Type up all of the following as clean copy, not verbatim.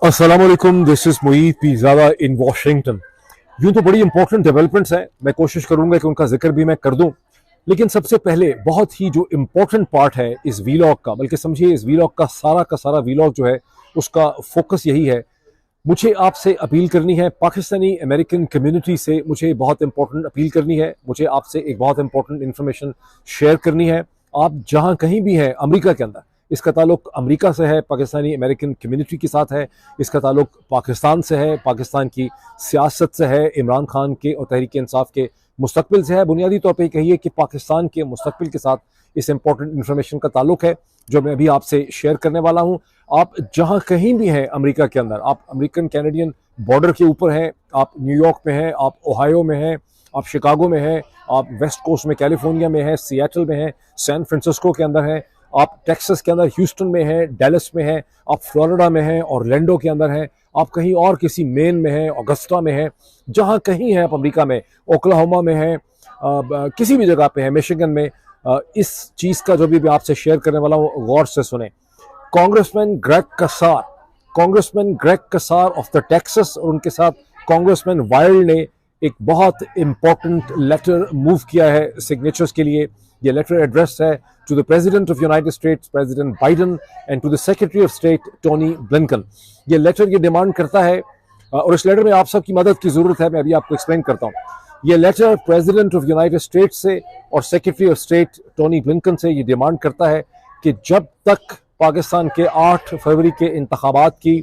अस्सलामुअलैकुम, this is Moeed Pirzada in Washington. यूं तो बड़ी इंपॉर्टेंट डेवलपमेंट्स हैं, मैं कोशिश करूंगा कि उनका जिक्र भी मैं कर दूं। लेकिन सबसे पहले बहुत ही जो इम्पोर्टेंट पार्ट है इस वीलॉग का, बल्कि समझिए इस वीलॉग का सारा वीलॉग जो है उसका फोकस यही है। मुझे आपसे अपील करनी है, पाकिस्तानी अमेरिकन कम्युनिटी से मुझे बहुत इंपॉर्टेंट अपील करनी है। मुझे आपसे एक बहुत इंपॉर्टेंट इन्फॉर्मेशन शेयर करनी है। आप जहां कहीं भी हैं अमेरिका के अंदर, इसका ताल्लुक अमेरिका से है, पाकिस्तानी अमेरिकन कम्युनिटी के साथ है, इसका ताल्लुक पाकिस्तान से है, पाकिस्तान की सियासत से है, इमरान खान के और तहरीक इंसाफ के मुस्तकबिल से है। बुनियादी तौर पर कहिए कि पाकिस्तान के मुस्तकबिल के साथ इस इंपॉर्टेंट इन्फॉर्मेशन का ताल्लुक है जो मैं अभी आपसे शेयर करने वाला हूं। आप जहां कहीं भी हैं अमेरिका के अंदर, आप अमेरिकन कैनेडियन बॉर्डर के ऊपर हैं, आप न्यूयॉर्क में हैं, आप ओहायो में हैं, आप शिकागो में हैं, आप वेस्ट कोस्ट में कैलिफोर्निया में हैं, सियाटल में हैं, सैन फ्रांसिस्को के अंदर हैं, आप टेक्सास के अंदर ह्यूस्टन में हैं, डैलस में हैं, आप फ्लोरिडा में हैं, ऑरलैंडो के अंदर हैं, आप कहीं और किसी मेन में हैं, ऑगस्टा में हैं, जहां कहीं है आप अमेरिका में, ओक्लाहोमा में हैं, किसी भी जगह पे है, मिशिगन में, इस चीज़ का जो भी आपसे शेयर करने वाला हूँ गौर से सुने। Congressman Greg Kasar of the Texas और उनके साथ कांग्रेसमैन वाइल्ड ने एक बहुत इंपॉर्टेंट लेटर मूव किया है सिग्नेचर्स के लिए। ये लेटर एड्रेस है to the president of United States president Biden and to the secretary of state Tony Blinken. ये डिमांड करता है और इस लेटर में आप सबकी मदद की जरूरत है। मैं अभी आपको एक्सप्लेन करता हूँ। ये letter president of United States से और secretary of state Tony Blinken से ये डिमांड करता है कि जब तक पाकिस्तान के 8 फरवरी के इंतखाबात की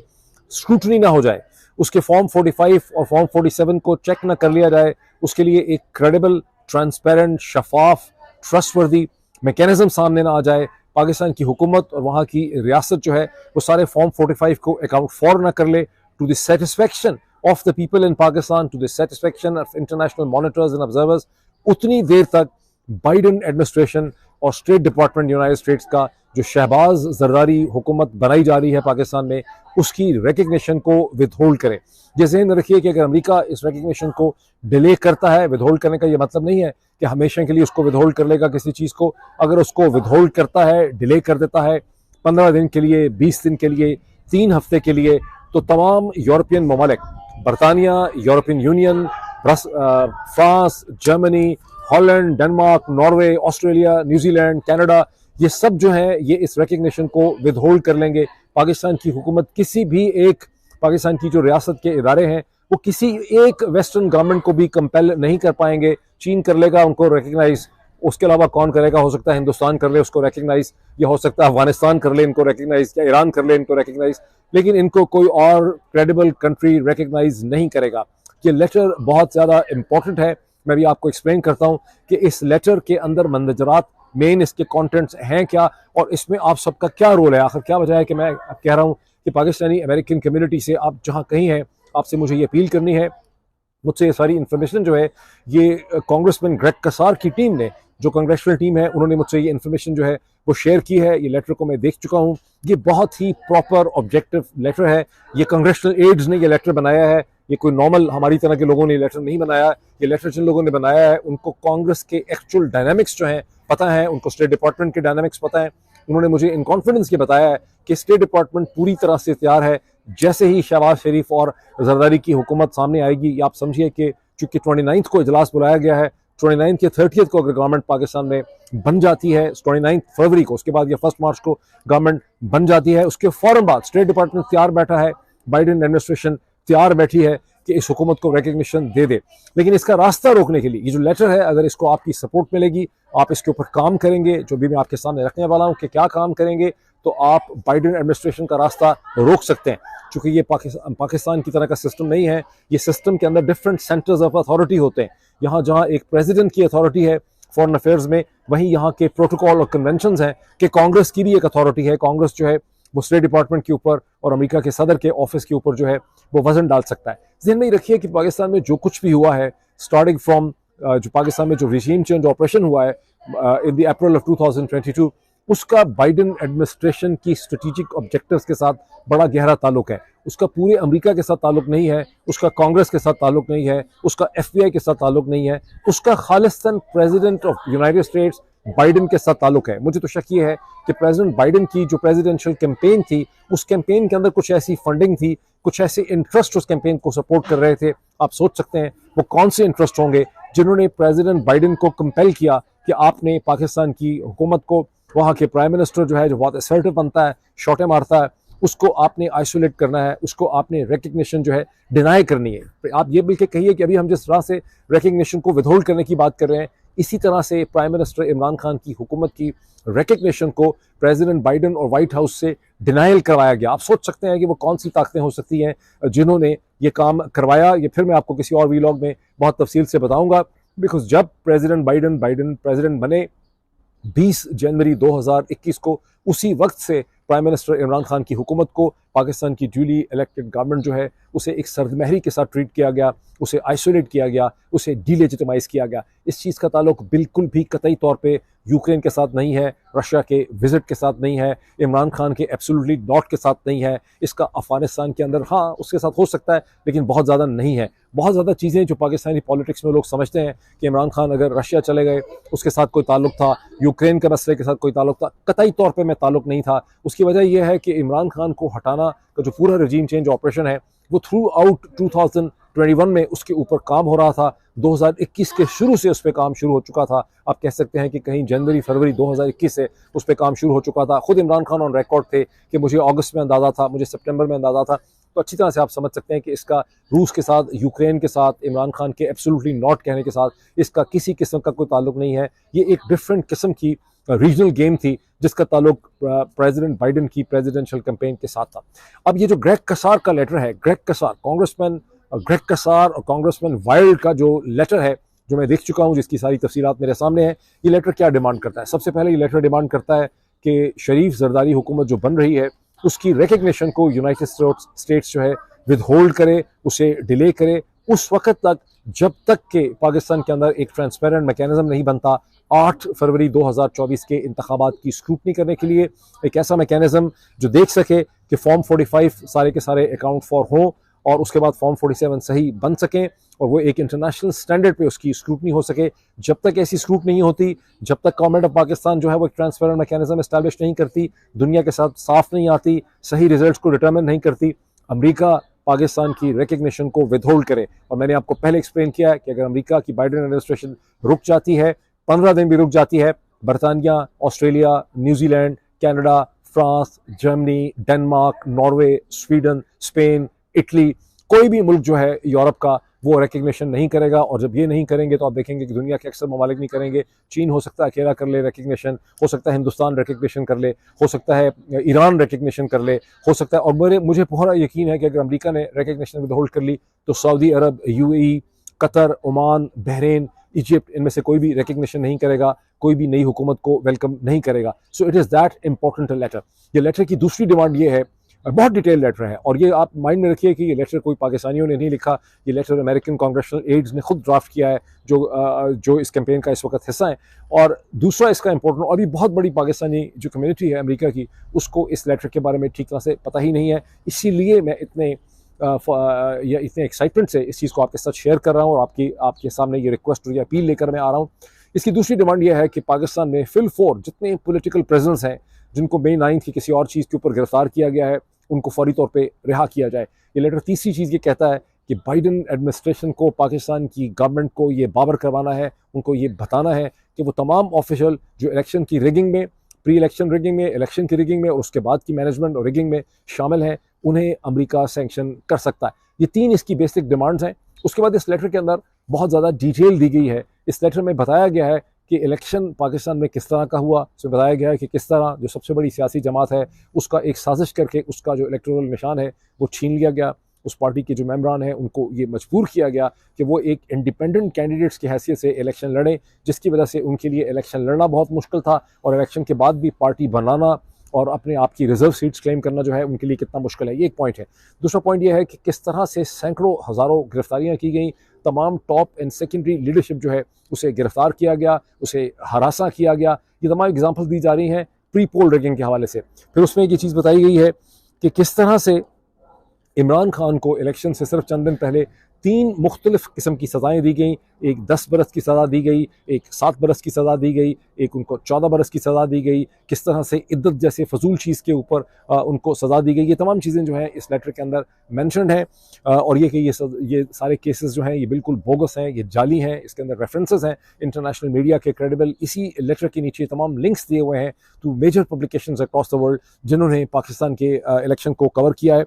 स्क्रूटनी ना हो जाए, उसके फॉर्म 45 और फॉर्म 47 को चेक ना कर लिया जाए, उसके लिए एक क्रेडिबल, ट्रांसपेरेंट, शफाफ, ट्रस्टवर्दी मैकेनिज्म सामने ना आ जाए, पाकिस्तान की हुकूमत और वहाँ की रियासत जो है वो सारे फॉर्म 45 को अकाउंट फॉर ना कर ले, to the satisfaction of the people in Pakistan, to the satisfaction of international monitors and observers, उतनी देर तक बाइडन एडमिनिस्ट्रेशन और स्टेट डिपार्टमेंट यूनाइटेड स्टेट्स का जो शहबाज जरदारी हुकूमत बनाई जा रही है पाकिस्तान में, उसकी रिकग्निशन को विदहोल्ड करे। ये ज़हन में रखिए कि अगर अमेरिका इस रिकग्निशन को डिले करता है, विदहोल्ड करने का ये मतलब नहीं है कि हमेशा के लिए उसको विदहोल्ड कर लेगा किसी चीज़ को। अगर उसको विदहोल्ड करता है, डिले कर देता है 15 दिन के लिए, 20 दिन के लिए, 3 हफ्ते के लिए, तो तमाम यूरोपियन ममालिक, बरतानिया, European union, France, Germany, Holland, Denmark, Norway, Australia, New Zealand, Canada, ये सब जो हैं ये इस रिकग्निशन को विदहोल्ड कर लेंगे। पाकिस्तान की हुकूमत किसी भी एक, पाकिस्तान की जो रियासत के इदारे हैं वो किसी एक वेस्टर्न गवर्नमेंट को भी कंपेल नहीं कर पाएंगे। चीन कर लेगा उनको रिकग्नाइज, उसके अलावा कौन करेगा? हो सकता है हिंदुस्तान कर ले उसको रिकग्नाइज, या हो सकता है अफगानिस्तान कर ले इनको रिकग्नाइज, या ईरान कर ले इनको रिकग्नाइज, लेकिन इनको कोई और क्रेडिबल कंट्री रिकग्नाइज नहीं करेगा। ये लेटर बहुत ज़्यादा इंपॉर्टेंट है। मैं भी आपको एक्सप्लेन करता हूँ कि इस लेटर के अंदर मंदजरात, मेन इसके कंटेंट्स हैं क्या और इसमें आप सबका क्या रोल है। आखिर क्या वजह है कि मैं कह रहा हूँ कि पाकिस्तानी अमेरिकन कम्युनिटी से आप जहाँ कहीं हैं, आपसे मुझे ये अपील करनी है। मुझसे ये सारी इन्फॉर्मेशन जो है ये कांग्रेसमैन ग्रेग कसार की टीम ने, जो कांग्रेचुअल टीम है, उन्होंने मुझसे ये इन्फॉर्मेशन जो है वो शेयर की है। ये लेटर को मैं देख चुका हूँ। ये बहुत ही प्रॉपर ऑब्जेक्टिव लेटर है। ये कांग्रेचुअल एड्स ने ये लेटर बनाया है, ये कोई नॉर्मल हमारी तरह के लोगों ने लेटर नहीं बनाया। ये लेटर जिन लोगों ने बनाया है उनको कांग्रेस के एक्चुअल डायनामिक्स जो हैं पता है, उनको स्टेट डिपार्टमेंट के डायनामिक्स पता है। उन्होंने मुझे इन कॉन्फिडेंस के बताया है कि स्टेट डिपार्टमेंट पूरी तरह से तैयार है। जैसे ही शहबाज शरीफ और जरदारी की हुकूमत सामने आएगी, आप समझिए कि चूंकि 29 को इजलास बुलाया गया है, 29 या 30 को अगर गवर्नमेंट पाकिस्तान में बन जाती है, 29 फरवरी को, उसके बाद या 1 मार्च को गवर्नमेंट बन जाती है, उसके फौरन बाद स्टेट डिपार्टमेंट तैयार बैठा है, बाइडन एडमिनिस्ट्रेशन तैयार बैठी है कि इस हुकूमत को रिकग्निशन दे दे। लेकिन इसका रास्ता रोकने के लिए ये जो लेटर है, अगर इसको आपकी सपोर्ट मिलेगी, आप इसके ऊपर काम करेंगे, जो भी मैं आपके सामने रखने वाला हूँ कि क्या काम करेंगे, तो आप बाइडन एडमिनिस्ट्रेशन का रास्ता रोक सकते हैं। क्योंकि ये पाकिस्तान की तरह का सिस्टम नहीं है। ये सिस्टम के अंदर डिफरेंट सेंटर्स ऑफ अथॉरिटी होते हैं। यहाँ जहाँ एक प्रेसिडेंट की अथॉरिटी है फॉरेन अफेयर्स में, वहीं यहाँ के प्रोटोकॉल और कन्वेंशंस हैं कि कांग्रेस की भी एक अथॉरिटी है। कांग्रेस जो है वो स्टेट डिपार्टमेंट के ऊपर और अमेरिका के सदर के ऑफिस के ऊपर जो है वो वजन डाल सकता है। ध्यान में रखिए कि पाकिस्तान में जो कुछ भी हुआ है, स्टार्टिंग फ्रॉम जो पाकिस्तान में जो रिजीम चेंज ऑपरेशन हुआ है इन द अप्रैल ऑफ 2022, उसका बाइडन एडमिनिस्ट्रेशन की स्ट्रेटेजिक ऑब्जेक्टिव्स के साथ बड़ा गहरा ताल्लुक है। उसका पूरे अमेरिका के साथ ताल्लुक नहीं है, उसका कांग्रेस के साथ ताल्लुक नहीं है, उसका FBI के साथ ताल्लुक नहीं है, उसका Khalistan president of United states Biden के साथ ताल्लुक है। मुझे तो शक ये है कि प्रेसिडेंट बाइडन की जो प्रेसिडेंशियल कैंपेन थी, उस कैंपेन के अंदर कुछ ऐसी फंडिंग थी, कुछ ऐसे इंटरेस्ट उस कैंपेन को सपोर्ट कर रहे थे। आप सोच सकते हैं वो कौन से इंटरेस्ट होंगे जिन्होंने प्रेसिडेंट बाइडन को कंपेल किया कि आपने पाकिस्तान की हुकूमत को, वहाँ के प्राइम मिनिस्टर जो है, जो बहुत असर्टिव बनता है, शॉटे मारता है, उसको आपने आइसोलेट करना है, उसको आपने रिकग्निशन जो है डिनाई करनी है। आप ये बिल्कुल कहिए कि अभी हम जिस तरह से रिकग्निशन को विदहोल्ड करने की बात कर रहे हैं, इसी तरह से प्राइम मिनिस्टर इमरान खान की हुकूमत की रिकग्निशन को प्रेसिडेंट बाइडन और व्हाइट हाउस से डिनाइल करवाया गया। आप सोच सकते हैं कि वो कौन सी ताकतें हो सकती हैं जिन्होंने ये काम करवाया। ये फिर मैं आपको किसी और वीलॉग में बहुत तफसील से बताऊंगा। बिकॉज जब प्रेसिडेंट बाइडन प्रेसिडेंट बने 20 जनवरी 2021 को, उसी वक्त से प्राइम मिनिस्टर इमरान खान की हुकूमत को पाकिस्तान की ड्यूली इलेक्टेड गवर्नमेंट जो है उसे एक सर्दमहरी के साथ ट्रीट किया गया, उसे आइसोलेट किया गया, उसे डीलेजिटिमाइज किया गया। इस चीज़ का ताल्लुक बिल्कुल भी कतई तौर पे यूक्रेन के साथ नहीं है, रशिया के विजिट के साथ नहीं है, इमरान खान के एब्सोल्युटली नॉट के साथ नहीं है। इसका अफगानिस्तान के अंदर हाँ उसके साथ हो सकता है, लेकिन बहुत ज़्यादा नहीं है। बहुत ज़्यादा चीज़ें जो पाकिस्तानी पॉलिटिक्स में लोग समझते हैं कि इमरान खान अगर रशिया चले गए उसके साथ कोई ताल्लुक था, यूक्रेन के मसले के साथ कोई ताल्लुक था, कतई तौर पर में ताल्लुक नहीं था। उसकी वजह यह है कि इमरान खान को हटाना का जो पूरा रजीम चेंज ऑपरेशन है वो थ्रू आउट 2021 में उसके ऊपर काम हो रहा था। 2021 के शुरू से उस पर काम शुरू हो चुका था। आप कह सकते हैं कि कहीं जनवरी फरवरी 2021 से उस पर काम शुरू हो चुका था। खुद इमरान खान ऑन रिकॉर्ड थे कि मुझे अगस्त में अंदाज़ा था, मुझे सितंबर में अंदाज़ा था। तो अच्छी तरह से आप समझ सकते हैं कि इसका रूस के साथ, यूक्रेन के साथ, इमरान खान के एब्सोल्युटली नॉट कहने के साथ इसका किसी किस्म का कोई ताल्लुक नहीं है। ये एक डिफरेंट किस्म की रीजनल गेम थी जिसका ताल्लुक प्रेसिडेंट बाइडन की प्रेसिडेंशियल कैंपेन के साथ था। अब ये जो ग्रेग कसार का लेटर है, Greg Kasar, congressman Greg Kasar और कांग्रेसमैन वाइल्ड का जो लेटर है, जो मैं देख चुका हूं, जिसकी सारी तफसीलात मेरे सामने है, ये लेटर क्या डिमांड करता है? सबसे पहले ये लेटर डिमांड करता है कि शरीफ जरदारी हुकूमत जो बन रही है उसकी रिकग्निशन को यूनाइटेड स्टेट्स जो है विद होल्ड करे, उसे डिले करे उस वक्त तक जब तक के पाकिस्तान के अंदर एक ट्रांसपेरेंट मैकेनिज्म नहीं बनता 8 फरवरी 2024 के इंतखाबात की स्क्रूटनी करने के लिए। एक ऐसा मैकेनिज्म जो देख सके कि फॉर्म 45 सारे के सारे अकाउंट फॉर हों और उसके बाद फॉर्म 47 सही बन सकें और वो एक इंटरनेशनल स्टैंडर्ड पे उसकी स्क्रूटनी हो सके। जब तक ऐसी स्क्रूटनी नहीं होती, जब तक गवर्नमेंट ऑफ पाकिस्तान जो है वो एक ट्रांसपेरेंट मैकेनिज्म एस्टैब्लिश नहीं करती, दुनिया के साथ साफ नहीं आती, सही रिजल्ट्स को डिटरमिन नहीं करती, अमेरिका पाकिस्तान की रिकग्निशन को विदहोल्ड करे। और मैंने आपको पहले एक्सप्लेन किया है कि अगर अमेरिका की बाइडेन एडमिनिस्ट्रेशन रुक जाती है, 15 दिन भी रुक जाती है, बरतानिया, Australia, New Zealand, Canada, France, Germany, Denmark, Norway, Sweden, Spain, Italy, कोई भी मुल्क जो है यूरोप का वो रिकग्निशन नहीं करेगा। और जब ये नहीं करेंगे तो आप देखेंगे कि दुनिया के अक्सर ममालिक नहीं करेंगे। चीन हो सकता है अकेला कर ले रिकग्निशन, हो सकता है हिंदुस्तान रिकग्निशन कर ले, हो सकता है ईरान रिकग्निशन कर ले, हो सकता है, और मुझे पूरा यकीन है कि अगर अमेरिका ने रिकग्निशन विद होल्ड कर ली तो Saudi Arab, UAE, Qatar, Oman, Bahrain, Egypt, इनमें से कोई भी रिकग्निशन नहीं करेगा, कोई भी नई हुकूमत को वेलकम नहीं करेगा। So it is that important letter. ये लेटर की दूसरी डिमांड ये है, बहुत डिटेल लेटर है, और ये आप माइंड में रखिए कि ये लेटर कोई पाकिस्तानियों ने नहीं लिखा, ये लेटर अमेरिकन कांग्रेशनल एड्स ने खुद ड्राफ्ट किया है जो इस कैंपेन का इस वक्त हिस्सा है। और दूसरा इसका इंपॉर्टेंट, और भी बहुत बड़ी पाकिस्तानी जो कम्युनिटी है अमेरिका की, उसको इस लेटर के बारे में ठीक तरह से पता ही नहीं है। इसीलिए मैं इतने एक्साइटमेंट से इस चीज़ को आपके साथ शेयर कर रहा हूँ और आपके सामने ये रिक्वेस्ट और ये अपील लेकर मैं आ रहा हूँ। इसकी दूसरी डिमांड यह है कि पाकिस्तान में फिल 4 जितने पॉलिटिकल प्रेजेंस हैं जिनको मई 9 की किसी और चीज़ के ऊपर गिरफ्तार किया गया है, उनको फौरी तौर पे रिहा किया जाए। ये लेटर तीसरी चीज़ ये कहता है कि बाइडन एडमिनिस्ट्रेशन को, पाकिस्तान की गवर्नमेंट को ये बाबर करवाना है, उनको ये बताना है कि वो तमाम ऑफिशियल जो इलेक्शन की रिगिंग में, प्री इलेक्शन रिगिंग में, इलेक्शन की रिगिंग में और उसके बाद की मैनेजमेंट और रिगिंग में शामिल हैं, उन्हें अमेरिका सैंक्शन कर सकता है। ये 3 इसकी बेसिक डिमांड्स हैं। उसके बाद इस लेटर के अंदर बहुत ज़्यादा डिटेल दी गई है। इस लेटर में बताया गया है कि इलेक्शन पाकिस्तान में किस तरह का हुआ, उसमें बताया गया है कि किस तरह जो सबसे बड़ी सियासी जमात है उसका एक साजिश करके उसका जो इलेक्टोरल निशान है वो छीन लिया गया। उस पार्टी के जो मेंबरान हैं उनको ये मजबूर किया गया कि वो एक इंडिपेंडेंट कैंडिडेट्स की हैसियत से इलेक्शन लड़ें, जिसकी वजह से उनके लिए इलेक्शन लड़ना बहुत मुश्किल था और इलेक्शन के बाद भी पार्टी बनाना और अपने आप की रिजर्व सीट्स क्लेम करना जो है उनके लिए कितना मुश्किल है। ये एक पॉइंट है। दूसरा पॉइंट ये है कि किस तरह से सैकड़ों हज़ारों गिरफ्तारियाँ की गई, तमाम टॉप एंड सेकेंडरी लीडरशिप जो है उसे गिरफ्तार किया गया, उसे हरासा किया गया। ये तमाम एग्जाम्पल्स दी जा रही हैं प्री पोल रिगिंग के हवाले से। फिर उसमें ये चीज़ बताई गई है कि किस तरह से इमरान खान को इलेक्शन से सिर्फ चंद दिन पहले 3 मुख्तलिफ किस्म की सज़ाएँ दी गई। एक 10 बरस की सज़ा दी गई, एक 7 बरस की सज़ा दी गई, एक उनको 14 बरस की सज़ा दी गई। किस तरह से इद्दत जैसे फजूल चीज़ के ऊपर उनको सज़ा दी गई, ये तमाम चीज़ें जो हैं इस लेटर के अंदर मैंशनड हैं। और ये कि ये सारे केसेस जो हैं ये बिल्कुल बोगस हैं, ये जाली हैं। इसके अंदर रेफरेंसेस हैं इंटरनेशनल मीडिया के क्रेडिबल। इसी लेटर के नीचे तमाम लिंक्स दिए हुए हैं to major publications across the world जिन्होंने पाकिस्तान के इलेक्शन को कवर किया है।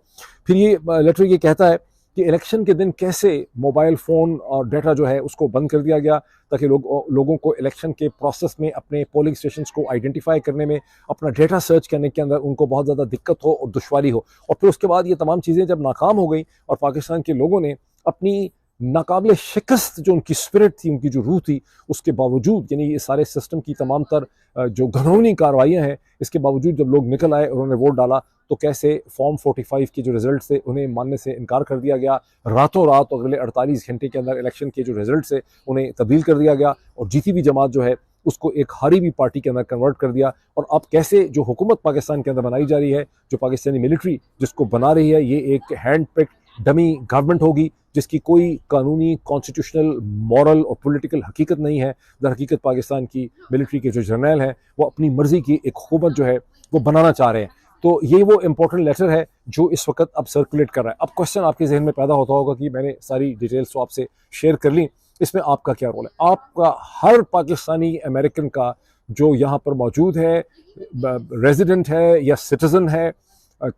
फिर ये लेटर ये कहता है कि इलेक्शन के दिन कैसे मोबाइल फ़ोन और डाटा जो है उसको बंद कर दिया गया ताकि लोगों को इलेक्शन के प्रोसेस में अपने पोलिंग स्टेशंस को आइडेंटिफाई करने में, अपना डाटा सर्च करने के अंदर उनको बहुत ज़्यादा दिक्कत हो और दुश्वारी हो। और फिर उसके बाद ये तमाम चीज़ें जब नाकाम हो गई और पाकिस्तान के लोगों ने अपनी नाकाबिल शिकस्त जो उनकी स्पिरिट थी, उनकी जो रूह थी, उसके बावजूद, यानी ये सारे सिस्टम की तमाम तर जो घिनौनी कार्रवाइयाँ हैं, इसके बावजूद जब लोग निकल आए और उन्होंने वोट डाला तो कैसे फॉर्म 45 के जो रिजल्ट थे उन्हें मानने से इनकार कर दिया गया। रातों रात अगले 48 घंटे के अंदर इलेक्शन के जो रिजल्ट थे उन्हें तब्दील कर दिया गया और जीती हुई जमात जो है उसको एक हारी हुई पार्टी के अंदर कन्वर्ट कर दिया। और अब कैसे जो हुकूमत पाकिस्तान के अंदर बनाई जा रही है, जो पाकिस्तानी मिलिट्री जिसको बना रही है, ये एक हैंड पिक्ड डमी गवर्नमेंट होगी जिसकी कोई कानूनी, कॉन्स्टिट्यूशनल, मॉरल और पॉलिटिकल हकीकत नहीं है। दर हकीकत पाकिस्तान की मिलिट्री के जो जर्नल हैं वो अपनी मर्जी की एक हुकूमत जो है वो बनाना चाह रहे हैं। तो ये वो इम्पोर्टेंट लेटर है जो इस वक्त अब सर्कुलेट कर रहा है। अब क्वेश्चन आपके जहन में पैदा होता होगा कि मैंने सारी डिटेल्स तो आपसे शेयर कर ली, इसमें आपका क्या रोल है? आपका हर पाकिस्तानी अमेरिकन का जो यहाँ पर मौजूद है, रेजिडेंट है या सिटीज़न है,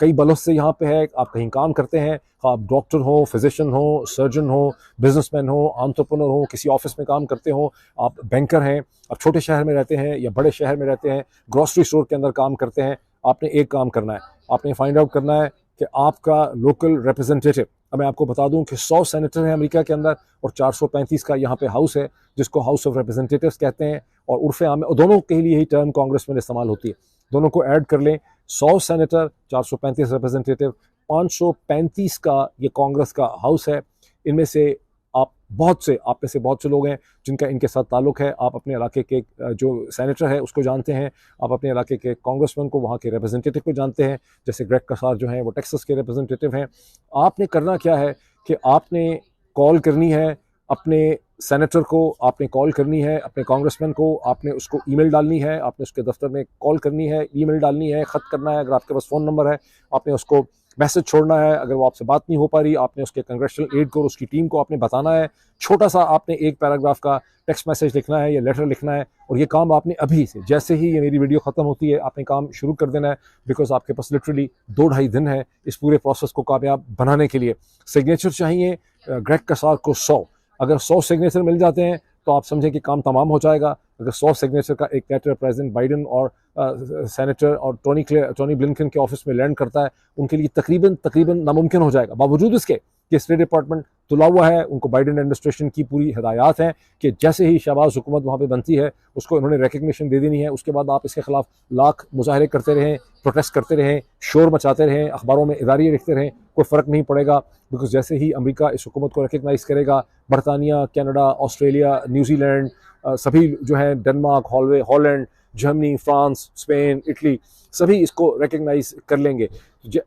कई बलों से यहाँ पे है, आप कहीं काम करते हैं, आप डॉक्टर हो, फिजिशियन हो, सर्जन हो, बिजनेसमैन हो, एंटरप्रेन्योर हो, किसी ऑफिस में काम करते हो, आप बैंकर हैं, आप छोटे शहर में रहते हैं या बड़े शहर में रहते हैं, ग्रोसरी स्टोर के अंदर काम करते हैं, आपने एक काम करना है, आपने फाइंड आउट करना है कि आपका लोकल रिप्रेजेंटेटिव, अब मैं आपको बता दूं कि 100 सेनेटर हैं अमेरिका के अंदर और 435 का यहाँ पे हाउस है जिसको हाउस ऑफ रिप्रेजेंटेटिव्स कहते हैं और उर्फ़े आम में दोनों के लिए यही टर्म कांग्रेस में इस्तेमाल होती है। दोनों को ऐड कर लें, 100 सेनेटर, 435 रिप्रेजेंटेटिव, 535 का ये कांग्रेस का हाउस है। इनमें से आप में से बहुत से लोग हैं जिनका इनके साथ ताल्लुक़ है। आप अपने इलाके के जो सेनेटर है उसको जानते हैं, आप अपने इलाके के कांग्रेसमैन को, वहाँ के रिप्रेजेंटेटिव को जानते हैं, जैसे ग्रेग कसार जो हैं वो टेक्सास के रिप्रेजेंटेटिव हैं। आपने करना क्या है कि आपने कॉल करनी है अपने सेनेटर को, आपने कॉल करनी है अपने कांग्रेसमैन को, आपने उसको ईमेल डालनी है, आपने उसके दफ्तर में कॉल करनी है, ईमेल डालनी है, ख़त करना है, अगर आपके पास फ़ोन नंबर है आपने उसको मैसेज छोड़ना है, अगर वो आपसे बात नहीं हो पा रही आपने उसके कांग्रेचुअल एड को और उसकी टीम को आपने बताना है। छोटा सा आपने एक पैराग्राफ का टेक्स्ट मैसेज लिखना है या लेटर लिखना है और ये काम आपने अभी से, जैसे ही ये मेरी वीडियो ख़त्म होती है, आपने काम शुरू कर देना है, बिकॉज आपके पास लिटरली 2-2.5 दिन है इस पूरे प्रोसेस को कामयाब बनाने के लिए। सिग्नेचर चाहिए ग्रेग कसार को 100, अगर 100 सिग्नेचर मिल जाते हैं तो आप समझें कि काम तमाम हो जाएगा। अगर 100 सिग्नेचर का एक लेटर प्रेसिडेंट बाइडेन और सेनेटर और टोनी ब्लिंकन के ऑफिस में लैंड करता है, उनके लिए तकरीबन नामुमकिन हो जाएगा। बावजूद इसके कि स्टेट डिपार्टमेंट तुला हुआ है, उनको बाइडेन एडमिनिस्ट्रेशन की पूरी हिदायत हैं कि जैसे ही शहबाज हुकूमत वहाँ पे बनती है उसको इन्होंने रिकग्निशन दे देनी है। उसके बाद आप इसके खिलाफ लाख मुजाहरे करते रहें, प्रोटेस्ट करते रहें, शोर मचाते रहें, अखबारों में इदारे लिखते रहें, कोई फ़र्क नहीं पड़ेगा। बिकॉज जैसे ही अमेरिका इस हुकूमत को रिकग्नाइज़ करेगा, बरतानिया, कनाडा, ऑस्ट्रेलिया, न्यूजीलैंड, सभी जो है Denmark, Holland, Germany, France, Spain, Italy, सभी इसको रिकग्नाइज़ कर लेंगे।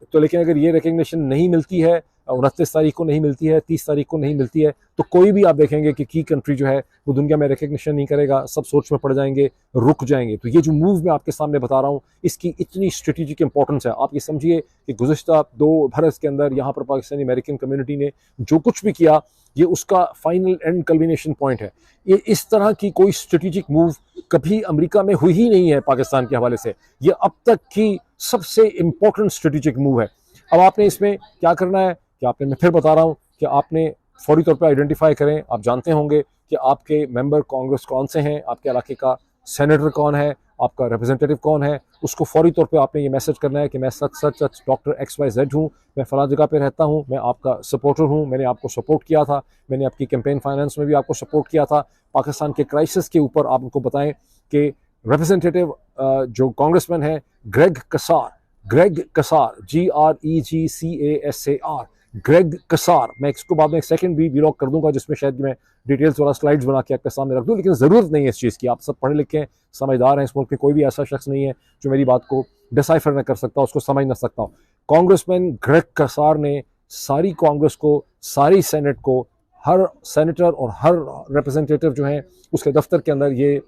तो लेकिन अगर ये रिकग्निशन नहीं मिलती है, 29 तारीख को नहीं मिलती है, 30 तारीख को नहीं मिलती है, तो कोई भी आप देखेंगे कि की कंट्री जो है वो दुनिया में रिकग्निशन नहीं करेगा, सब सोच में पड़ जाएंगे, रुक जाएंगे। तो ये जो मूव मैं आपके सामने बता रहा हूँ इसकी इतनी स्ट्रेटेजिक इंपॉर्टेंस है। आप ये समझिए कि गुज़िश्ता 2 बरस के अंदर यहाँ पर पाकिस्तानी अमेरिकन कम्युनिटी ने जो कुछ भी किया ये उसका फाइनल एंड कल्मिनेशन पॉइंट है। ये इस तरह की कोई स्ट्रेटेजिक मूव कभी अमेरिका में हुई ही नहीं है पाकिस्तान के हवाले से। ये अब तक की सबसे इम्पोर्टेंट स्ट्रेटेजिक मूव है। अब आपने इसमें क्या करना है कि आपने, मैं फिर बता रहा हूँ कि आपने फौरी तौर पे आइडेंटिफाई करें। आप जानते होंगे कि आपके मेंबर कांग्रेस कौन से हैं, आपके इलाके का सेनेटर कौन है, आपका रिप्रेजेंटेटिव कौन है, उसको फौरी तौर पे आपने ये मैसेज करना है कि मैं सच डॉक्टर XYZ हूँ, मैं फ़लाँ जगह पे रहता हूँ, मैं आपका सपोर्टर हूँ, मैंने आपको सपोर्ट किया था, मैंने आपकी कैंपेन फाइनेंस में भी आपको सपोर्ट किया था। पाकिस्तान के क्राइसिस के ऊपर आप उनको बताएं कि रिप्रेजेंटेटिव जो कांग्रेसमैन है Greg Kasar, GREGCASAR, Greg Kasar, मैं इसको बाद में एक सेकंड भी व्लॉग कर दूंगा जिसमें शायद मैं डिटेल्स वाला स्लाइड्स बना के आपके सामने रख दूं, लेकिन ज़रूरत नहीं है इस चीज़ की। आप सब पढ़े लिखे हैं, समझदार हैं, इस मुल्क में कोई भी ऐसा शख्स नहीं है जो मेरी बात को डिसाइफर न कर सकता, उसको समझ ना सकता हो। कांग्रेसमैन ग्रेग कसार ने सारी कांग्रेस को, सारी सेनेट को हर सेनेटर और हर रिप्रेजेंटेटिव जो हैं उसके दफ्तर के अंदर ये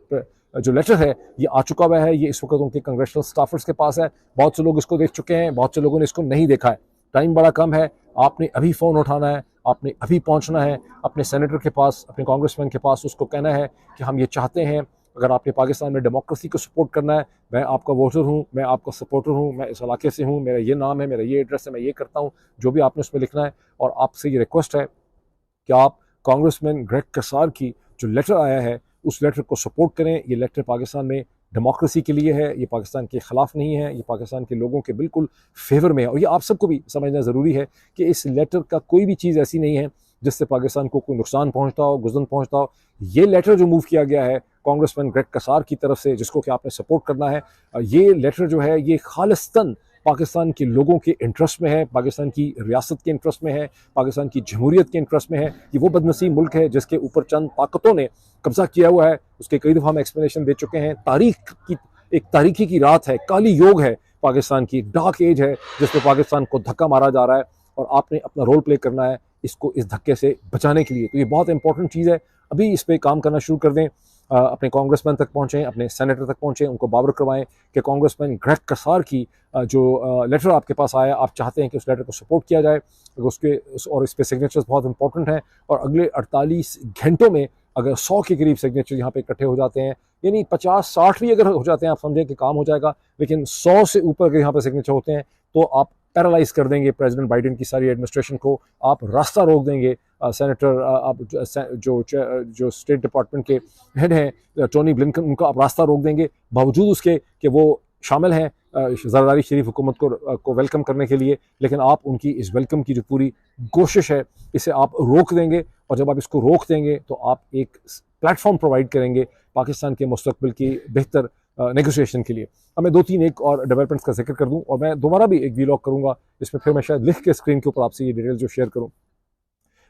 जो लेटर है ये आ चुका हुआ है। ये इस वक्त उनके कांग्रेसुअल स्टाफर्स के पास है। बहुत से लोग इसको देख चुके हैं, बहुत से लोगों ने इसको नहीं देखा है। टाइम बड़ा कम है, आपने अभी फ़ोन उठाना है, आपने अभी पहुंचना है अपने सेनेटर के पास, अपने कांग्रेसमैन के पास, उसको कहना है कि हम ये चाहते हैं, अगर आपने पाकिस्तान में डेमोक्रेसी को सपोर्ट करना है, मैं आपका वोटर हूँ, मैं आपका सपोर्टर हूँ, मैं इस इलाके से हूँ, मेरा ये नाम है, मेरा ये एड्रेस है, मैं ये करता हूँ, जो भी आपने उसमें लिखना है। और आपसे ये रिक्वेस्ट है कि आप कांग्रेसमैन ग्रेग कसार की जो लेटर आया है उस लेटर को सपोर्ट करें। ये लेटर पाकिस्तान में डेमोक्रेसी के लिए है, ये पाकिस्तान के ख़िलाफ़ नहीं है, ये पाकिस्तान के लोगों के बिल्कुल फेवर में है। और ये आप सबको भी समझना ज़रूरी है कि इस लेटर का कोई भी चीज़ ऐसी नहीं है जिससे पाकिस्तान को कोई नुकसान पहुंचता हो, गुज़न पहुंचता हो। ये लेटर जो मूव किया गया है कांग्रेसमैन ग्रेग कसार की तरफ से, जिसको कि आपने सपोर्ट करना है, ये लेटर जो है ये खालिस्तन पाकिस्तान के लोगों के इंटरेस्ट में है, पाकिस्तान की रियासत के इंटरेस्ट में है, पाकिस्तान की जमहूरियत के इंटरेस्ट में है। ये वो बदनसीब मुल्क है जिसके ऊपर चंद ताकतों ने कब्जा किया हुआ है। उसके कई दफ़ा हम एक्सप्लेनेशन दे चुके हैं। तारीख की एक तारीखी की रात है, काली योग है पाकिस्तान की, डार्क एज है जिसमें पाकिस्तान को धक्का मारा जा रहा है और आपने अपना रोल प्ले करना है इसको इस धक्के से बचाने के लिए। तो ये बहुत इंपॉर्टेंट चीज़ है, अभी इस पर काम करना शुरू कर दें। अपने कांग्रेसमैन तक पहुँचें, अपने सेनेटर तक पहुँचें, उनको बावर करवाएं कि कांग्रेसमैन ग्रेग कसार की जो लेटर आपके पास आया, आप चाहते हैं कि उस लेटर को सपोर्ट किया जाए, उसके और इस पर सिग्नेचर्स बहुत इंपॉर्टेंट हैं। और अगले 48 घंटों में अगर 100 के करीब सिग्नेचर यहाँ पे इकट्ठे हो जाते हैं, यानी 50-60 भी अगर हो जाते हैं, आप समझें कि काम हो जाएगा। लेकिन 100 से ऊपर अगर यहाँ पे सिग्नेचर होते हैं तो आप पैरालाइज कर देंगे प्रेसिडेंट बाइडेन की सारी एडमिनिस्ट्रेशन को, आप रास्ता रोक देंगे। सेनेटर आप जो स्टेट डिपार्टमेंट के हेड हैं टोनी ब्लिंकन, उनका आप रास्ता रोक देंगे, बावजूद उसके कि वो शामिल हैं ज़रदारी शरीफ हुकूमत को वेलकम करने के लिए। लेकिन आप उनकी इस वेलकम की जो पूरी कोशिश है इसे आप रोक देंगे। और जब आप इसको रोक देंगे तो आप एक प्लेटफॉर्म प्रोवाइड करेंगे पाकिस्तान के मुस्तकबिल की बेहतर नेगोशिएशन के लिए। अब मैं 2-3 एक और डेवलपमेंट्स का जिक्र कर दूं और मैं दोबारा भी एक वीलॉग करूंगा, इसमें फिर मैं शायद लिख के स्क्रीन के ऊपर आपसे ये डिटेल जो शेयर करूं।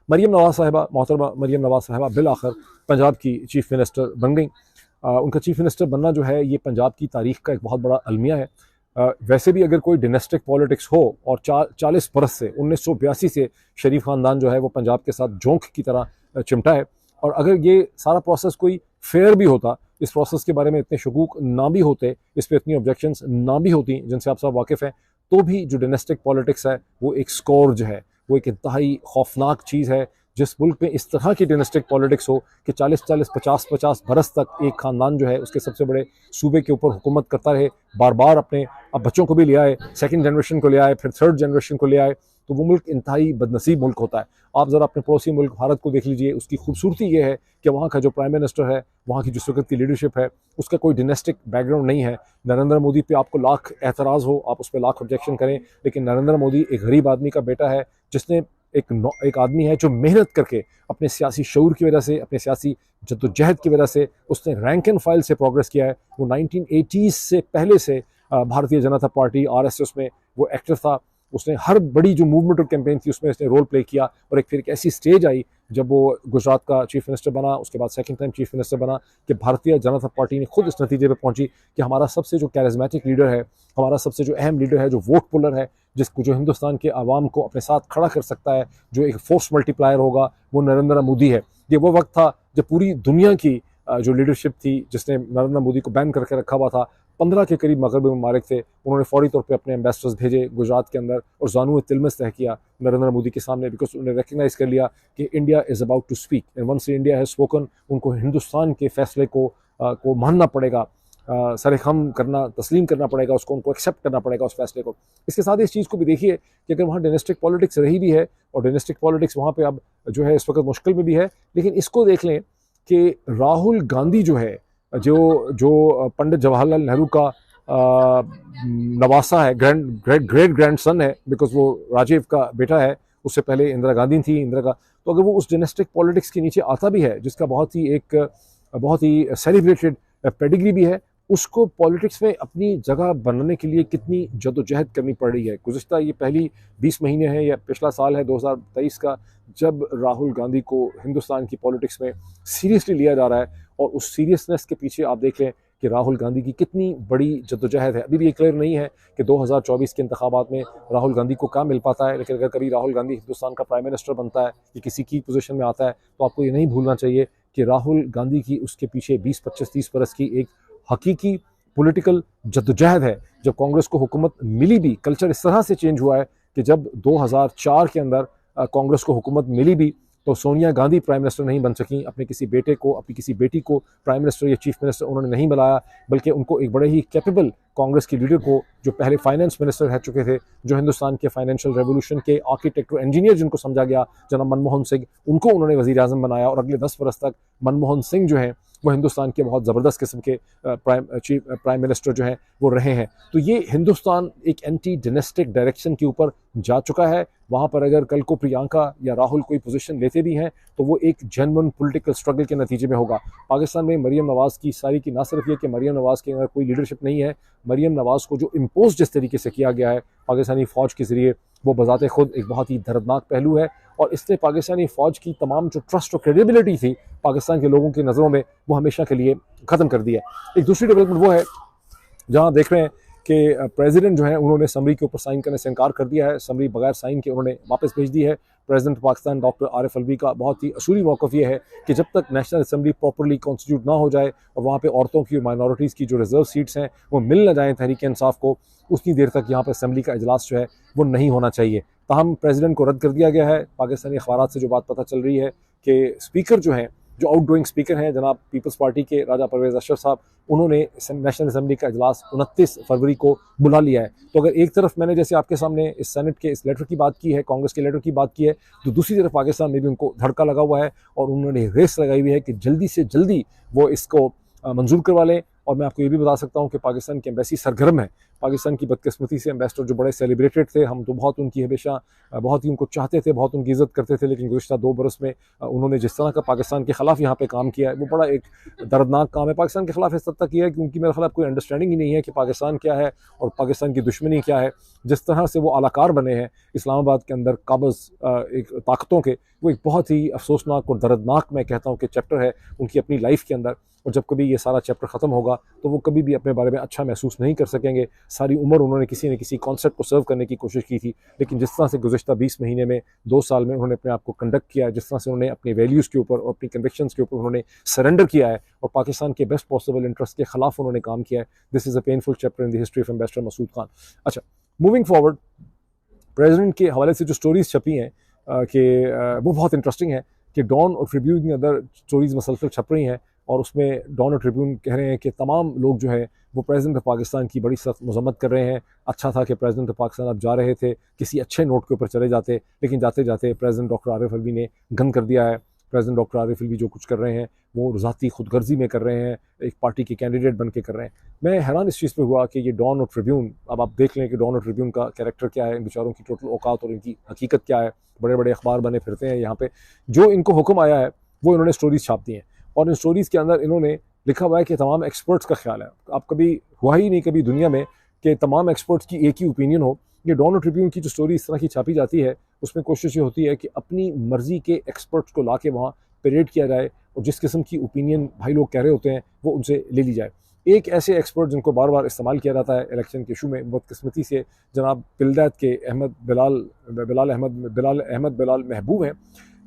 मरीम नवाज़ साहिबा, मोहतरमा मरीम नवाज़ साहिबा बिल आखिर पंजाब की चीफ़ मिनिस्टर बन गई। उनका चीफ़ मिनिस्टर बनना जो है ये पंजाब की तारीख़ का एक बहुत बड़ा अलमिया है। वैसे भी अगर कोई डिनेस्टिक पॉलिटिक्स हो और 40 बरस से 1982 से शरीफ ख़ानदान जो है वो पंजाब के साथ जोंक की तरह चिमटा है। और अगर ये सारा प्रोसेस कोई फेयर भी होता, इस प्रोसेस के बारे में इतने शकूक ना भी होते, इस पर इतनी ऑब्जेक्शंस ना भी होती जिनसे आप सब वाकिफ़ हैं, तो भी जो डिनेस्टिक पॉलिटिक्स है वो एक स्कोर्ज है, वो एक इंतहाई खौफनाक चीज़ है। जिस मुल्क में इस तरह की डिनेस्टिक पॉलिटिक्स हो कि 40-40, 50-50 बरस तक एक ख़ानदान जो है उसके सबसे बड़े सूबे के ऊपर हुकूमत करता रहे, बार बार अपने अब बच्चों को भी ले आए, सेकंड जनरेशन को ले आए, फिर थर्ड जनरेशन को ले आए, तो वो मुल्क इंतहाई बदनसीब मुल्क होता है। आप ज़रा अपने पड़ोसी मुल्क भारत को देख लीजिए, उसकी खूबसूरती ये है कि वहाँ का जो प्राइम मिनिस्टर है, वहाँ की जो वक्त की लीडरशिप है, उसका कोई डिनेस्टिक बैकग्राउंड नहीं है। नरेंद्र मोदी पे आपको लाख एतराज़ हो, आप उस पर लाख ऑब्जेक्शन करें, लेकिन नरेंद्र मोदी एक गरीब आदमी का बेटा है जिसने एक आदमी है जो मेहनत करके अपने सियासी शऊर की वजह से, अपने सियासी जद्दोजहद की वजह से उसने रैंक एंड फाइल से प्रोग्रेस किया है। वो 1980s से पहले से भारतीय जनता पार्टी RSS में वो एक्टर था। उसने हर बड़ी जो मूवमेंट और कैंपेन थी उसमें उसने रोल प्ले किया। और फिर एक ऐसी स्टेज आई जब वो गुजरात का चीफ मिनिस्टर बना, उसके बाद सेकंड टाइम चीफ मिनिस्टर बना, कि भारतीय जनता पार्टी ने खुद इस नतीजे पर पहुंची कि हमारा सबसे जो कैरिज्मेटिक लीडर है, हमारा सबसे जो अहम लीडर है, जो वोट पुलर है, जो हिंदुस्तान के आवाम को अपने साथ खड़ा कर सकता है, जो एक फोर्स मल्टीप्लायर होगा, वो नरेंद्र मोदी है। ये वो वक्त था जब पूरी दुनिया की जो लीडरशिप थी जिसने नरेंद्र मोदी को बैन करके रखा हुआ था, 15 के करीब मगरबी ममालिक थे, उन्होंने फौरी तौर पे अपने एम्बेसडर्स भेजे गुजरात के अंदर और जानू तिलमस तय किया नरेंद्र मोदी के सामने, बिकॉज उन्होंने रिकग्नाइज कर लिया कि India is about to speak and once India has spoken, उनको हिंदुस्तान के फैसले को मानना पड़ेगा, सरेखम करना, तस्लीम करना पड़ेगा उसको, उनको एक्सेप्ट करना पड़ेगा उस फैसले को। इसके साथ इस चीज़ को भी देखिए कि अगर वहाँ डिनेस्टिक पॉलिटिक्स रही भी है और डिनेस्टिक पॉलिटिक्स वहाँ पे अब जो है इस वक्त मुश्किल में भी है, लेकिन इसको देख लें कि राहुल गांधी जो है, जो पंडित जवाहरलाल नेहरू का नवासा है, ग्रेट ग्रैंड सन है, बिकॉज वो राजीव का बेटा है, उससे पहले इंदिरा गांधी थी, इंदिरा का, तो अगर वो उस डिनेस्टिक पॉलिटिक्स के नीचे आता भी है, जिसका बहुत ही सेलिब्रेटेड पेडिग्री भी है, उसको पॉलिटिक्स में अपनी जगह बनाने के लिए कितनी जदोजहद करनी पड़ रही है। गुज़िश्ता ये पहली 20 महीने हैं या पिछला साल है 2023 का, जब राहुल गांधी को हिंदुस्तान की पॉलिटिक्स में सीरियसली लिया जा रहा है, और उस सीरियसनेस के पीछे आप देख लें कि राहुल गांधी की कितनी बड़ी जद्दोजहद है। अभी भी ये क्लियर नहीं है कि 2024 के इंतखाबात में राहुल गांधी को क्या मिल पाता है, लेकिन अगर कभी राहुल गांधी हिंदुस्तान का प्राइम मिनिस्टर बनता है या किसी की पोजीशन में आता है तो आपको ये नहीं भूलना चाहिए कि राहुल गांधी की उसके पीछे 20, 25, 30 बरस की एक हकीकी पॉलिटिकल जद्दोजहद है। जब कांग्रेस को हुकूमत मिली भी, कल्चर इस तरह से चेंज हुआ है कि जब 2004 के अंदर कांग्रेस को हुकूमत मिली भी तो सोनिया गांधी प्राइम मिनिस्टर नहीं बन सकी। अपने किसी बेटे को, अपनी किसी बेटी को प्राइम मिनिस्टर या चीफ मिनिस्टर उन्होंने नहीं बनाया, बल्कि उनको एक बड़े ही कैपेबल कांग्रेस की लीडर को, जो पहले फाइनेंस मिनिस्टर रह चुके थे, जो हिंदुस्तान के फाइनेंशियल रेवोल्यूशन के आर्किटेक्ट और इंजीनियर जिनको समझा गया, जनाब मनमोहन सिंह, उनको उन्होंने वजीर आजम बनाया। और अगले 10 बरस तक मनमोहन सिंह जो हैं वो हिंदुस्तान के बहुत ज़बरदस्त किस्म के प्राइम मिनिस्टर जो हैं वो रहे हैं। तो ये हिंदुस्तान एक एंटी डायनेस्टिक डायरेक्शन के ऊपर जा चुका है। वहाँ पर अगर कल को प्रियंका या राहुल कोई पोजीशन लेते भी हैं तो वो एक जेन्युइन पॉलिटिकल स्ट्रगल के नतीजे में होगा। पाकिस्तान में मरीम नवाज़ की सारी की ना सिर्फ ये कि मरीम नवाज़ के अंदर कोई लीडरशिप नहीं है, मरीम नवाज़ को जो इम्पोज जिस तरीके से किया गया है पाकिस्तानी फ़ौज के ज़रिए, वो बज़ाते खुद एक बहुत ही दर्दनाक पहलू है। और इसने पाकिस्तानी फ़ौज की तमाम जो ट्रस्ट और क्रेडिबिलिटी थी पाकिस्तान के लोगों की नज़रों में, वो हमेशा के लिए ख़त्म कर दिया। एक दूसरी डेवलपमेंट वो है जहाँ देख रहे हैं कि प्रेसिडेंट जो है उन्होंने समरी के ऊपर साइन करने से इनकार कर दिया है। समरी बगैर साइन के उन्होंने वापस भेज दी है। प्रेसिडेंट पाकिस्तान डॉक्टर आरिफ अलवी का बहुत ही असूली मौक़िफ़ ये है कि जब तक नेशनल असम्बली प्रॉपरली कॉन्स्टिट्यूट ना हो जाए और वहाँ पे औरतों की, माइनॉरिटीज़ की जो रिजर्व सीट्स हैं वो मिल ना जाएँ तहरीक इंसाफ को, उतनी देर तक यहाँ पर असम्बली का इजलास जो है वो नहीं होना चाहिए। ताहम प्रेसिडेंट को रद्द कर दिया गया है। पाकिस्तानी अखबारात से जो बात पता चल रही है कि स्पीकर जो हैं, जो आउटगोइंग स्पीकर हैं जनाब पीपल्स पार्टी के राजा परवेज़ अशरफ साहब, उन्होंने नेशनल असम्बली का इजलास 29 फरवरी को बुला लिया है। तो अगर एक तरफ मैंने जैसे आपके सामने इस सेनेट के इस लेटर की बात की है, कांग्रेस के लेटर की बात की है, तो दूसरी तरफ पाकिस्तान में भी उनको धड़का लगा हुआ है और उन्होंने रेस लगाई हुई है कि जल्दी से जल्दी वो इसको मंजूर करवा लें। और मैं आपको ये भी बता सकता हूँ कि पाकिस्तान की एम्बेसी सरगर्म है। पाकिस्तान की बदकिस्मती से एम्बेसडर जो बड़े सेलिब्रेटेड थे, हम तो बहुत उनकी हमेशा बहुत ही उनको चाहते थे, बहुत उनकी इज़्ज़त करते थे, लेकिन गुज़िश्ता 2 बरस में उन्होंने जिस तरह का पाकिस्तान के ख़िलाफ़ यहाँ पे काम किया है वो बड़ा एक दर्दनाक काम है। पाकिस्तान के ख़िलाफ़ इस हद तक किया है कि उनकी मेरे ख़िलाफ़ कोई अंडरस्टैंडिंग ही नहीं है कि पाकिस्तान क्या है और पाकिस्तान की दुश्मनी क्या है। जिस तरह से वो अलाकार बने हैं इस्लामाबाद के अंदर काबज़ एक ताकतों के, वो एक बहुत ही अफसोसनाक और दर्दनाक मैं कहता हूँ कि चैप्टर है उनकी अपनी लाइफ के अंदर। और जब कभी ये सारा चैप्टर ख़त्म होगा तो वो कभी भी अपने बारे में अच्छा महसूस नहीं कर सकेंगे। सारी उम्र उन्होंने किसी न किसी कॉन्सेप्ट को सर्व करने की कोशिश की थी, लेकिन जिस तरह से गुज़िश्ता 20 महीने में, 2 साल में उन्होंने अपने आप को कंडक्ट किया है, जिस तरह से उन्होंने अपनी वैल्यूज़ के ऊपर और अपनी कन्विक्शंस के ऊपर उन्होंने सरेंडर किया है और पाकिस्तान के बेस्ट पॉसिबल इंटरेस्ट के ख़िलाफ़ उन्होंने काम किया है, this is a painful chapter in the history of ambassador Masood Khan. अच्छा, मूविंग फॉरवर्ड, प्रेसिडेंट के हवाले से जो स्टोरीज़ छपी हैं कि वो बहुत इंटरेस्टिंग है कि डॉन और ट्रिब्यून के अंदर स्टोरीज़ मसलसल छप रही हैं और उसमें डॉन और ट्रिब्यून कह रहे हैं कि तमाम लोग जो है वो प्रेसिडेंट ऑफ पाकिस्तान की बड़ी सख्त मजम्मत कर रहे हैं। अच्छा था कि प्रेसिडेंट ऑफ पाकिस्तान अब जा रहे थे, किसी अच्छे नोट के ऊपर चले जाते, लेकिन जाते जाते प्रेसिडेंट डॉक्टर आरिफ अलवी ने गन कर दिया है। प्रेसिडेंट डॉक्टर आरिफ अलवी जो कुछ कर रहे हैं वो ज़ाती खुदगर्जी में कर रहे हैं, एक पार्टी के कैंडिडेट बन के कर रहे हैं। मैं हैरान इस चीज़ पर हुआ कि ये डॉन और ट्रिब्यून, अब आप देख लें कि डॉन और ट्रिब्यून का कैरेक्टर क्या है, इन बेचारों की टोटल औकात और इनकी हकीकत क्या है। बड़े बड़े अखबार बने फिरते हैं यहाँ पे, जो इनको हुक्म आया है वो इन्होंने स्टोरीज छाप दी हैं और इन स्टोरीज़ के अंदर इन्होंने लिखा हुआ है कि तमाम एक्सपर्ट्स का ख्याल है। आप कभी हुआ ही नहीं कभी दुनिया में कि तमाम एक्सपर्ट्स की एक ही ओपिनियन हो। ये डॉन और ट्रिब्यून की जो स्टोरी इस तरह की छापी जाती है उसमें कोशिश ये होती है कि अपनी मर्ज़ी के एक्सपर्ट्स को ला के वहाँ परेड किया जाए और जिस किस्म की ओपिनियन भाई लोग कह रहे होते हैं वो उनसे ले ली जाए। एक ऐसे एक्सपर्ट जिनको बार बार इस्तेमाल किया जाता है इलेक्शन के इशू में, बदकिस्मती से जनाब पिलदैत के बिलाल महबूब हैं,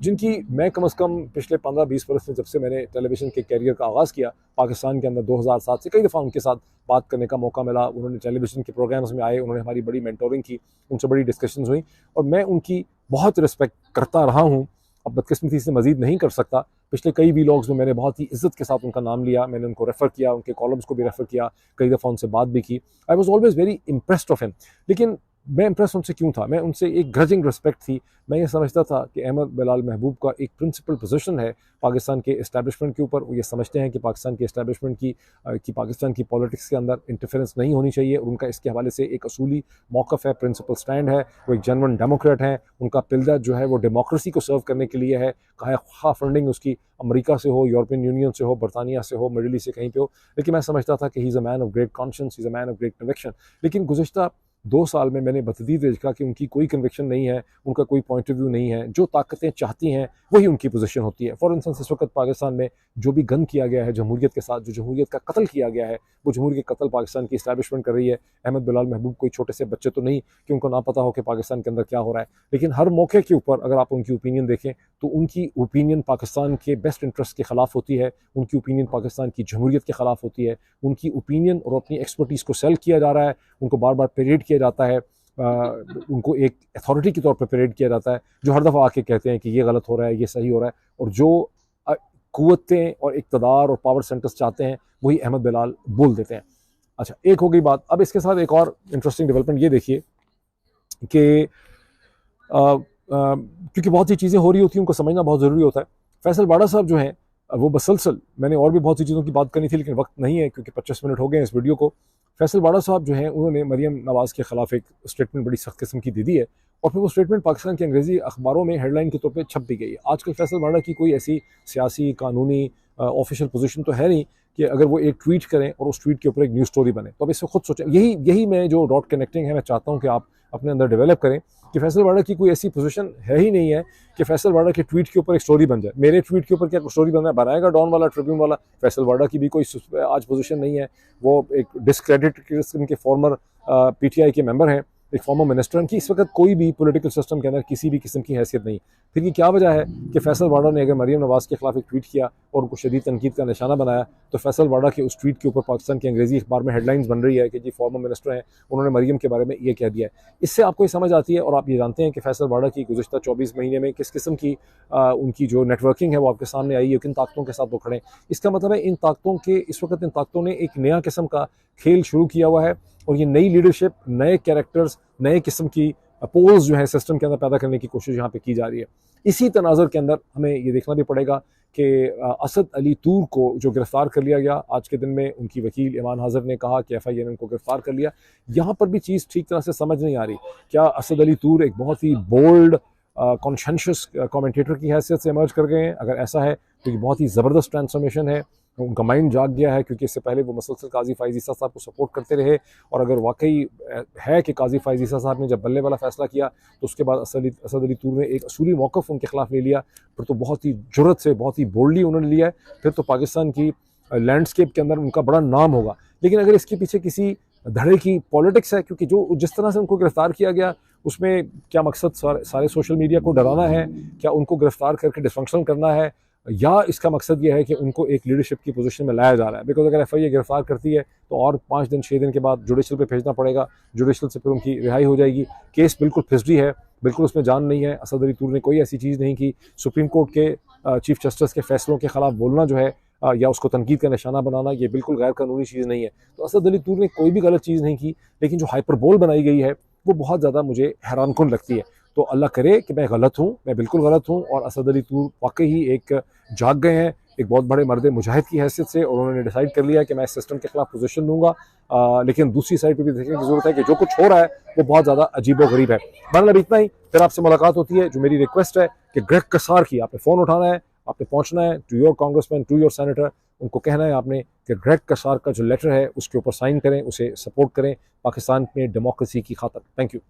जिनकी मैं कम अज़ कम पिछले 15-20 बरस में, जब से मैंने टेलीविज़न के कैरियर का आगाज़ किया पाकिस्तान के अंदर 2007 से, कई दफ़ा उनके साथ बात करने का मौका मिला। उन्होंने टेलीविज़न के प्रोग्राम्स में आए, उन्होंने हमारी बड़ी मेंटोरिंग की, उनसे बड़ी डिस्कशंस हुई और मैं उनकी बहुत रिस्पेक्ट करता रहा हूँ। अब बदकिस्मती से मज़ीद नहीं कर सकता। पिछले कई व्लॉग्स में मैंने बहुत ही इज़्ज़त के साथ उनका नाम लिया, मैंने उनको रेफ़र किया, उनके कॉलम्स को भी रेफ़र किया, कई दफ़ा उनसे बात भी की। I was always very impressed of him. लेकिन मैं इम्प्रेस उनसे क्यों था? मैं उनसे एक ग्रजिंग रिस्पेक्ट थी। मैं ये समझता था कि अहमद बिलाल महबूब का एक प्रिंसिपल पोजीशन है पाकिस्तान के इस्टेब्लिशमेंट के ऊपर। वो ये समझते हैं कि पाकिस्तान के इस्टेब्लिशमेंट की पाकिस्तान की पॉलिटिक्स के अंदर इंटरफेरेंस नहीं होनी चाहिए और उनका इसके हवाले से एक असूली मौक़िफ़ है, प्रिंसिपल स्टैंड है। वो एक जेन्युइन डेमोक्रेट हैं। उनका पिलदा जो है वो डेमोक्रेसी को सर्व करने के लिए है, खा फंडिंग उसकी अमेरिका से हो, यूरोपियन यूनियन से हो, बरतानिया से हो, मिडल ईस्ट से कहीं पे हो। लेकिन मैं समझता था कि he is a man of great conscience, he is a man of great conviction. लेकिन गुज़िश्ता 2 साल में मैंने बतदीद देखा कि उनकी कोई कन्विक्शन नहीं है, उनका कोई पॉइंट ऑफ व्यू नहीं है, जो ताकतें चाहती हैं वही उनकी पोजीशन होती है। फॉर इंस्टेंस इस वक्त पाकिस्तान में जो भी गन किया गया है जमहूरियत के साथ, जो जमहूरियत का कत्ल किया गया है, वो जमहूरियत का कत्ल पाकिस्तान की इस्टेब्लिशमेंट कर रही है। अहमद बिलाल महबूब कोई छोटे से बच्चे तो नहीं कि उनको ना पता हो कि पाकिस्तान के अंदर क्या हो रहा है, लेकिन हर मौके के ऊपर अगर आप उनकी ओपिनियन देखें तो उनकी ओपिनियन पाकिस्तान के बेस्ट इंटरेस्ट के खिलाफ होती है, उनकी ओपिनियन पाकिस्तान की जमहूरियत के खिलाफ होती है, उनकी ओपिनियन और अपनी एक्सपर्टीज़ को सेल किया जा रहा है, उनको बार बार परेड किया जाता है, उनको एक अथॉरिटी के तौर पर परेड किया जाता है, जो हर दफ़ा आके कहते हैं कि ये गलत हो रहा है, ये सही हो रहा है, और जो कुव्वतें और इक़्तिदार और पावर सेंटर्स चाहते हैं वही अहमद बिलाल बोल देते हैं। अच्छा, एक हो गई बात। अब इसके साथ एक और इंटरेस्टिंग डेवलपमेंट ये देखिए कि क्योंकि बहुत सी चीज़ें हो रही होती हैं, उनको समझना बहुत ज़रूरी होता है। फैसल बाड़ा साहब जो हैं वो बसलसल, मैंने और भी बहुत सी चीज़ों की बात करनी थी लेकिन वक्त नहीं है क्योंकि 25 मिनट हो गए हैं इस वीडियो को। फैसल बाड़ा साहब जो हैं उन्होंने मरीम नवाज़ के ख़िलाफ़ एक स्टेटमेंट बड़ी सख्त किस्म की दे दी है और फिर वो स्टेटमेंट पाकिस्तान के अंग्रेज़ी अखबारों में हेडलाइन के तौर पे छप भी गई है। आजकल फैसल बाड़ा की कोई ऐसी सियासी, कानूनी, ऑफिशियल पोजीशन तो है नहीं कि अगर वो एक ट्वीट करें और उस ट्वीट के ऊपर एक न्यूज़ स्टोरी बने। तो अब इससे खुद सोचें, यही मैं जो डॉट कनेक्टिंग है मैं चाहता हूँ कि आप अपने अंदर डेवलप करें कि फैसल बाड़ा की कोई ऐसी पोजीशन है ही नहीं है कि फैसल बाड़ा के ट्वीट के ऊपर एक स्टोरी बन जाए। मेरे ट्वीट के ऊपर क्या स्टोरी बन रहा है, बनाएगा डॉन वाला, ट्रिब्यून वाला। फैसल बाड़ा की भी कोई आज पोजीशन नहीं है, वो एक डिस्क्रेडिट किस्म के फॉर्मर पीटीआई के मेंबर हैं, एक फॉर्मर मिनिस्टर हैं, कि इस वक्त कोई भी पॉलिटिकल सिस्टम के अंदर किसी भी किस्म की हैसियत नहीं। फिर ये क्या वजह है कि फैसल बाड़ा ने अगर मरीम नवाज़ के खिलाफ एक ट्वीट किया और उनको शदीद तनकीद का निशाना बनाया तो फैसल बाड़ा के उस ट्वीट के ऊपर पाकिस्तान के अंग्रेजी अखबार में हेडलाइंस बन रही है कि जी फॉर्मर मिनिस्टर हैं, उन्होंने मरीम के बारे में ये कह दिया है। इससे आपको ये समझ आती है और आप ये जानते हैं कि फैसल बाड़ा की गुज़श्ता 24 महीने में किस किस्म की उनकी जो नेटवर्किंग है वो आपके सामने आई है, किन ताकतों के साथ वो खड़े हैं। इसका मतलब है इन ताकतों के इस वक्त इन ताकतों ने एक नया किस्म का खेल शुरू किया हुआ है और ये नई लीडरशिप, नए कैरेक्टर्स, नए किस्म की पोल्स जो है सिस्टम के अंदर पैदा करने की कोशिश यहाँ पे की जा रही है। इसी तनाज़ुर के अंदर हमें ये देखना भी पड़ेगा कि असद अली तूर को जो गिरफ्तार कर लिया गया आज के दिन में, उनकी वकील ईमान हाजिर ने कहा कि FIA ने उनको गिरफ्तार कर लिया। यहाँ पर भी चीज़ ठीक तरह से समझ नहीं आ रही। क्या असद अली तूर एक बहुत ही बोल्ड कॉन्शेंशियस कमेंटेटर की हैसियत से इमर्ज कर गए हैं? अगर ऐसा है तो ये बहुत ही ज़बरदस्त ट्रांसफॉर्मेशन है, उनका माइंड जाग गया है, क्योंकि इससे पहले वो मुसलसल काजी फ़ाइज़ ईसा साहब को सपोर्ट करते रहे और अगर वाकई है कि काजी फ़ाइज़ ईसा साहब ने जब बल्ले वाला फ़ैसला किया तो उसके बाद असद अली तूर ने एक असूली मौक़िफ़ उनके ख़िलाफ़ ले लिया, फिर तो बहुत ही जुर्रत से, बहुत ही बोल्डली उन्होंने लिया है, फिर तो पाकिस्तान की लैंडस्केप के अंदर उनका बड़ा नाम होगा। लेकिन अगर इसके पीछे किसी धड़े की पॉलिटिक्स है, क्योंकि जो जिस तरह से उनको गिरफ्तार किया गया उसमें क्या मकसद सारे सोशल मीडिया को डराना है, क्या उनको गिरफ्तार करके डिसफंक्शनल करना है, या इसका मकसद यह है कि उनको एक लीडरशिप की पोजीशन में लाया जा रहा है? बिकॉज अगर FIA गिरफ्तार करती है तो और 5 दिन 6 दिन के बाद जुडिशल पे भेजना पड़ेगा, जुडिशल से फिर उनकी रिहाई हो जाएगी। केस बिल्कुल फिसडी है, बिल्कुल उसमें जान नहीं है। असद अली तूर ने कोई ऐसी चीज़ नहीं की। सुप्रीम कोर्ट के चीफ जस्टिस के फैसलों के खिलाफ बोलना जो है या उसको तनकीद का निशाना बनाना, ये बिल्कुल गैर कानूनी चीज़ नहीं है। तो असद अली तूर ने कोई भी गलत चीज़ नहीं की, लेकिन जो हाइपरबोल बनाई गई है वो बहुत ज़्यादा मुझे हैरानकुन लगती है। तो अल्लाह करे कि मैं गलत हूँ, मैं बिल्कुल गलत हूँ और असद अली तूर वाकई ही एक जाग गए हैं एक बहुत बड़े मर्द मुजाहिद की हैसियत से, और उन्होंने डिसाइड कर लिया कि मैं इस सिस्टम के खिलाफ पोजीशन लूँगा। लेकिन दूसरी साइड पे भी देखने की ज़रूरत है कि जो कुछ हो रहा है वो बहुत ज़्यादा अजीबोगरीब है। बहरहाल इतना ही, फिर आपसे मुलाकात होती है। जो मेरी रिक्वेस्ट है कि ग्रेग कसार की आपने फ़ोन उठाना है, आपने पहुँचना है to your congressman, to your senator, उनको कहना है आपने कि ग्रेग कसार का जो लेटर है उसके ऊपर साइन करें, उसे सपोर्ट करें पाकिस्तान में डेमोक्रेसी की खातिर। Thank you.